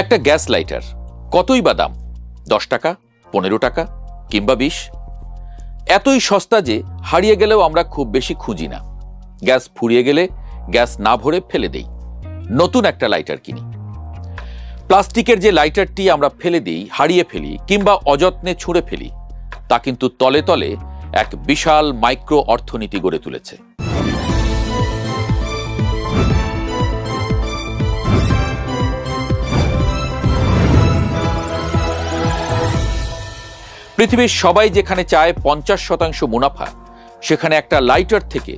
একটা gas lighter কতই বা দাম? 10 টাকা, 15 টাকা কিংবা 20? এতই সস্তা যে হারিয়ে গেলেও আমরা খুব বেশি খুঁজি না। গ্যাস ফুরিয়ে গেলে গ্যাস না ভরে ফেলে দেই, নতুন একটা লাইটার কিনি। প্লাস্টিকের যে লাইটারটি আমরা ফেলে দিই, হারিয়ে ফেলি কিংবা অযত্নে ছুঁড়ে ফেলি, তা কিন্তু তলে তলে এক বিশাল মাইক্রো অর্থনীতি গড়ে তুলেছে। পৃথিবীর সবাই যেখানে চায় 50% মুনাফা, সেখানে একটা লাইটার থেকে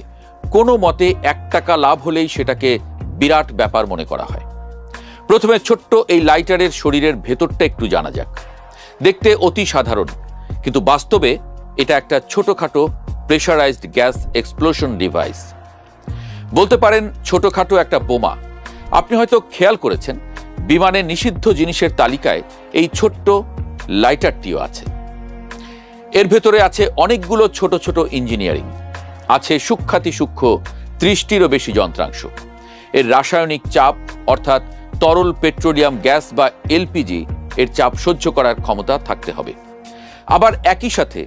কোনো মতে 1 টাকা লাভ হলেই সেটাকে বিরাট ব্যাপার মনে করা হয়। প্রথমে ছোট্ট এই লাইটারের শরীরের ভেতরটা একটু জানা যাক। দেখতে অতি সাধারণ, কিন্তু বাস্তবে এটা একটা ছোটখাটো প্রেশারাইজড গ্যাস এক্সপ্লোশন ডিভাইস। বলতে পারেন ছোটখাটো একটা বোমা। আপনি হয়তো খেয়াল করেছেন, বিমানে নিষিদ্ধ জিনিসের তালিকায় এই ছোট্ট লাইটারটিও আছে। এর ভেতরে আছে অনেকগুলো ছোট ছোট ইঞ্জিনিয়ারিং, আছে সূক্ষ্মাতি সূক্ষ্ম 30টিরও বেশি যন্ত্রাংশ। এর রাসায়নিক চাপ অর্থাৎ তরল পেট্রোলিয়াম গ্যাস বা এলপিজি এর চাপ সহ্য করার ক্ষমতা থাকতে হবে। আবার একই সাথে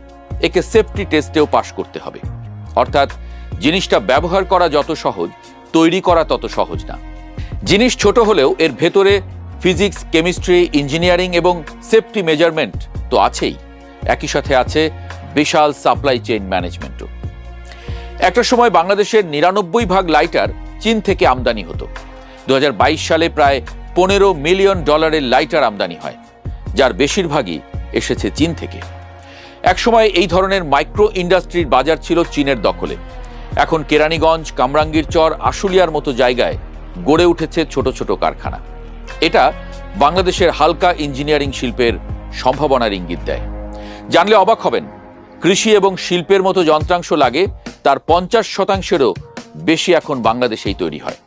একে সেফটি টেস্টেও পাশ করতে হবে। অর্থাৎ জিনিসটা ব্যবহার করা যত সহজ, তৈরি করা তত সহজ না। জিনিস ছোট হলেও এর ভেতরে ফিজিক্স, কেমিস্ট্রি, ইঞ্জিনিয়ারিং এবং সেফটি মেজারমেন্ট তো আছেই। একই সাথে আছে বিশাল সাপ্লাই চেইন ম্যানেজমেন্টও। একটা সময় বাংলাদেশের 99% লাইটার চীন থেকে আমদানি হতো। 2022 সালে প্রায় $15 মিলিয়ন লাইটার আমদানি হয়, যার বেশিরভাগই এসেছে চীন থেকে। একসময় এই ধরনের মাইক্রো ইন্ডাস্ট্রির বাজার ছিল চীনের দখলে। এখন কেরানীগঞ্জ, কামরাঙ্গীর চর, আশুলিয়ার মতো জায়গায় গড়ে উঠেছে ছোট ছোট কারখানা। এটা বাংলাদেশের হালকা ইঞ্জিনিয়ারিং শিল্পের সম্ভাবনার ইঙ্গিত দেয়। জানলে অবাক হবেন, কৃষি এবং শিল্পের মতো যন্ত্রাংশ লাগে তার 50%-এরও বেশি এখন বাংলাদেশেই তৈরি হয়।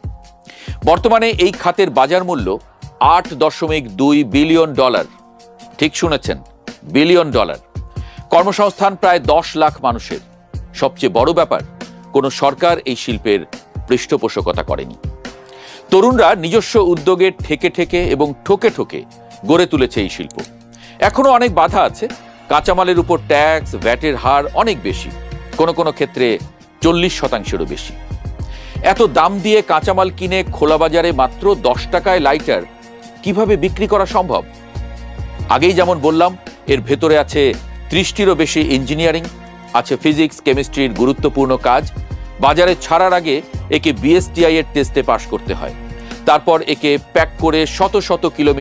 বর্তমানে এই খাতের বাজার মূল্য $8.2 বিলিয়ন। ঠিক শুনেছেন, বিলিয়ন ডলার। কর্মসংস্থান প্রায় 10 লাখ মানুষের। সবচেয়ে বড় ব্যাপার, কোনো সরকার এই শিল্পের পৃষ্ঠপোষকতা করেনি। তরুণরা নিজস্ব উদ্যোগে ঠেকে ঠেকে এবং ঠোকে ঠোকে গড়ে তুলেছে এই শিল্প। এখনো অনেক বাধা আছে। কাঁচামালের উপর ট্যাক্স, ভ্যাটের হার অনেক বেশি, কোনো কোনো ক্ষেত্রে 40%-এরও বেশি। এত দাম দিয়ে কাঁচামাল কিনে খোলা বাজারে মাত্র 10 টাকায় লাইটার কিভাবে বিক্রি করা সম্ভব? আগেই যেমন বললাম, এর ভেতরে আছে 30টিরও বেশি ইঞ্জিনিয়ারিং, আছে ফিজিক্স, কেমিস্ট্রির গুরুত্বপূর্ণ কাজ। বাজারে ছাড়ার আগে একে বিএসটিআই এর টেস্টে পাশ করতে হয়। তারপর একে প্যাক করে শত শত কিলোমিটার